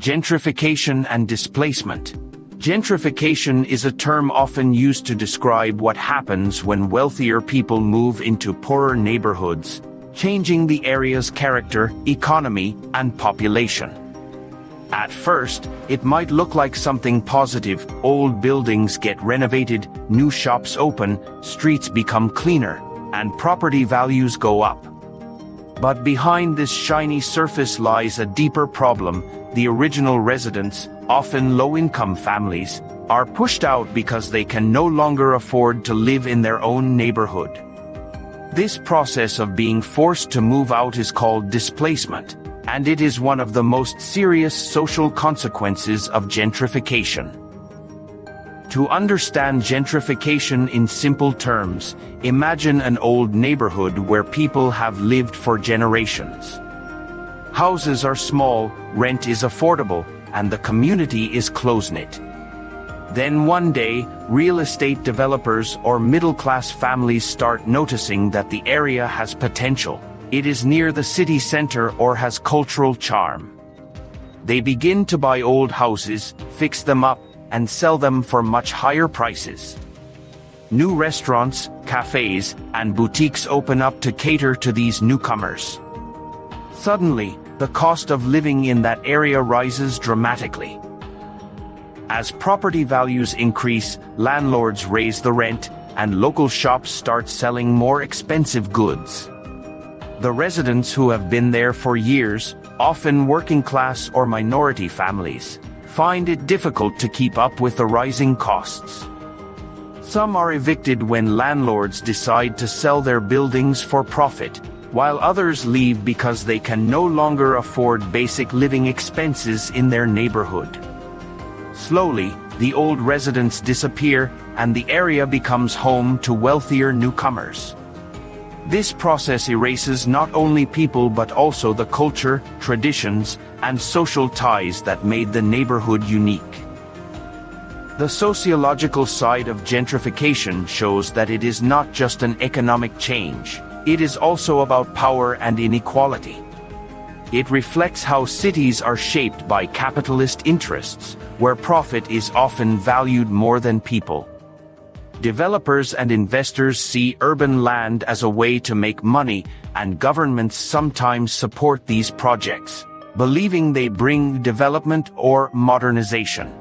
Gentrification and displacement. Gentrification is a term often used to describe what happens when wealthier people move into poorer neighborhoods, changing the area's character, economy, and population. At first, it might look like something positive. Old buildings get renovated, new shops open, streets become cleaner, and property values go up. But behind this shiny surface lies a deeper problem. The original residents, often low-income families, are pushed out because they can no longer afford to live in their own neighborhood. This process of being forced to move out is called displacement, and it is one of the most serious social consequences of gentrification. To understand gentrification in simple terms, imagine an old neighborhood where people have lived for generations. Houses are small, rent is affordable, and the community is close-knit. Then one day, real estate developers or middle-class families start noticing that the area has potential. It is near the city center or has cultural charm. They begin to buy old houses, fix them up, and sell them for much higher prices. New restaurants, cafes, and boutiques open up to cater to these newcomers. Suddenly, the cost of living in that area rises dramatically. As property values increase, landlords raise the rent, and local shops start selling more expensive goods. The residents who have been there for years, often working class or minority families, find it difficult to keep up with the rising costs. Some are evicted when landlords decide to sell their buildings for profit, while others leave because they can no longer afford basic living expenses in their neighborhood. Slowly, the old residents disappear, and the area becomes home to wealthier newcomers. This process erases not only people but also the culture, traditions, and social ties that made the neighborhood unique. The sociological side of gentrification shows that it is not just an economic change, it is also about power and inequality. It reflects how cities are shaped by capitalist interests, where profit is often valued more than people. Developers and investors see urban land as a way to make money, and governments sometimes support these projects, believing they bring development or modernization.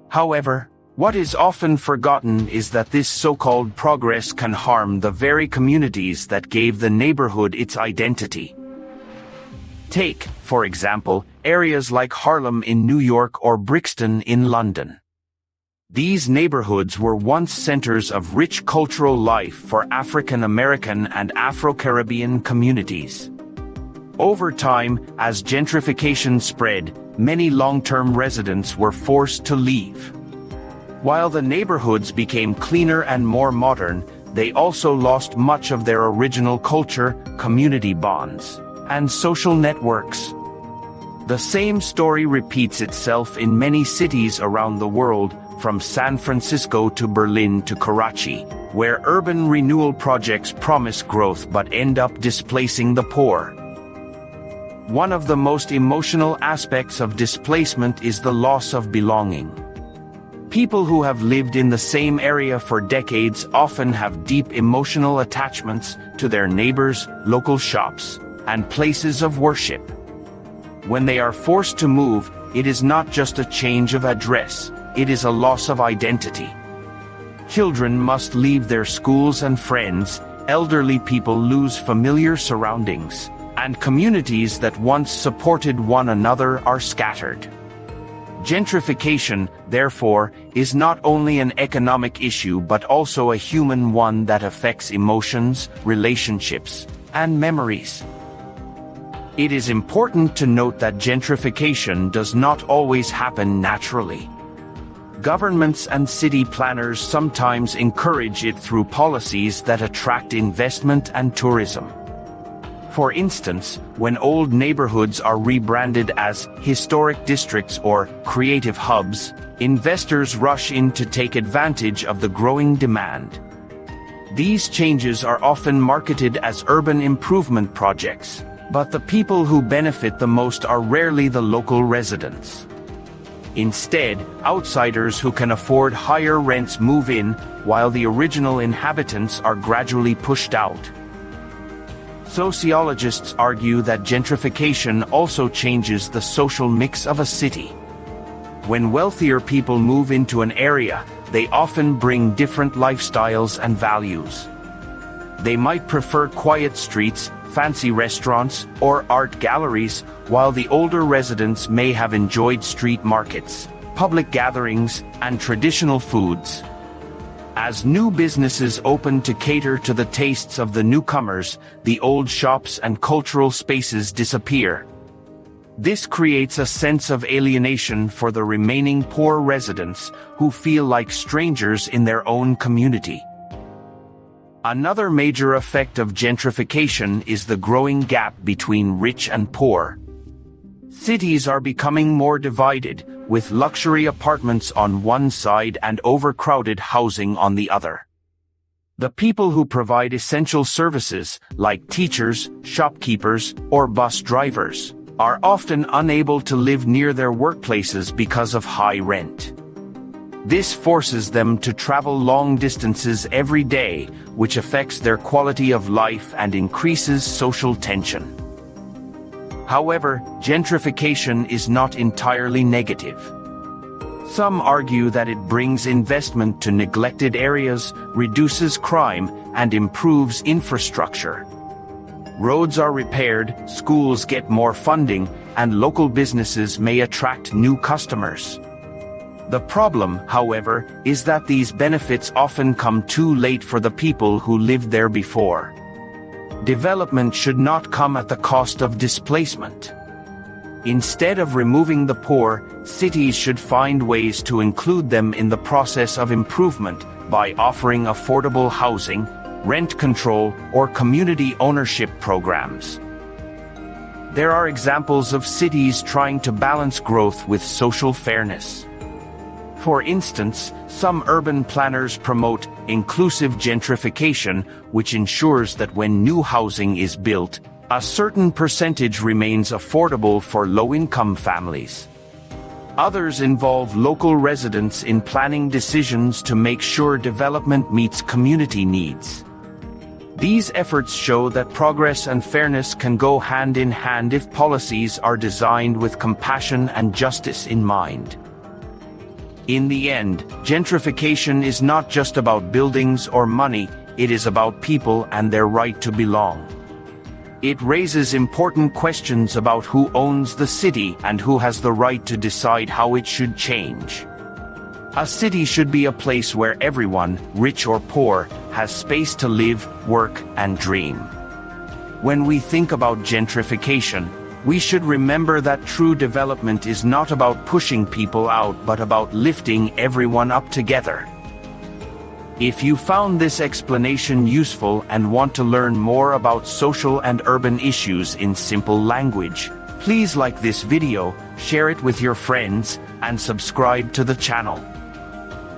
However, what is often forgotten is that this so-called progress can harm the very communities that gave the neighborhood its identity. Take, for example, areas like Harlem in New York or Brixton in London. These neighborhoods were once centers of rich cultural life for African American and Afro-Caribbean communities. Over time, as gentrification spread, many long-term residents were forced to leave. While the neighborhoods became cleaner and more modern, they also lost much of their original culture, community bonds, and social networks. The same story repeats itself in many cities around the world, from San Francisco to Berlin to Karachi, where urban renewal projects promise growth but end up displacing the poor. One of the most emotional aspects of displacement is the loss of belonging. People who have lived in the same area for decades often have deep emotional attachments to their neighbors, local shops, and places of worship. When they are forced to move, it is not just a change of address, it is a loss of identity. Children must leave their schools and friends, elderly people lose familiar surroundings, and communities that once supported one another are scattered. Gentrification, therefore, is not only an economic issue but also a human one that affects emotions, relationships, and memories. It is important to note that gentrification does not always happen naturally. Governments and city planners sometimes encourage it through policies that attract investment and tourism. For instance, when old neighborhoods are rebranded as historic districts or creative hubs, investors rush in to take advantage of the growing demand. These changes are often marketed as urban improvement projects, But the people who benefit the most are rarely the local residents. Instead, outsiders who can afford higher rents move in, while the original inhabitants are gradually pushed out. Sociologists argue that gentrification also changes the social mix of a city. When wealthier people move into an area, they often bring different lifestyles and values. They might prefer quiet streets, fancy restaurants, or art galleries, while the older residents may have enjoyed street markets, public gatherings, and traditional foods. As new businesses open to cater to the tastes of the newcomers, the old shops and cultural spaces disappear. This creates a sense of alienation for the remaining poor residents, who feel like strangers in their own community. Another major effect of gentrification is the growing gap between rich and poor. Cities are becoming more divided, with luxury apartments on one side and overcrowded housing on the other. The people who provide essential services, like teachers, shopkeepers, or bus drivers, are often unable to live near their workplaces because of high rent. This forces them to travel long distances every day, which affects their quality of life and increases social tension. However, gentrification is not entirely negative. Some argue that it brings investment to neglected areas, reduces crime, and improves infrastructure. Roads are repaired, schools get more funding, and local businesses may attract new customers. The problem, however, is that these benefits often come too late for the people who lived there before. Development should not come at the cost of displacement. Instead of removing the poor, cities should find ways to include them in the process of improvement by offering affordable housing, rent control, or community ownership programs. There are examples of cities trying to balance growth with social fairness. For instance, some urban planners promote inclusive gentrification, which ensures that when new housing is built, a certain percentage remains affordable for low-income families. Others involve local residents in planning decisions to make sure development meets community needs. These efforts show that progress and fairness can go hand in hand if policies are designed with compassion and justice in mind. In the end, gentrification is not just about buildings or money, it is about people and their right to belong. It raises important questions about who owns the city and who has the right to decide how it should change. A city should be a place where everyone, rich or poor, has space to live, work, and dream. When we think about gentrification, we should remember that true development is not about pushing people out but about lifting everyone up together. If you found this explanation useful and want to learn more about social and urban issues in simple language, please like this video, share it with your friends, and subscribe to the channel.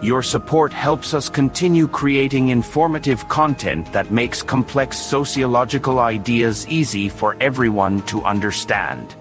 Your support helps us continue creating informative content that makes complex sociological ideas easy for everyone to understand.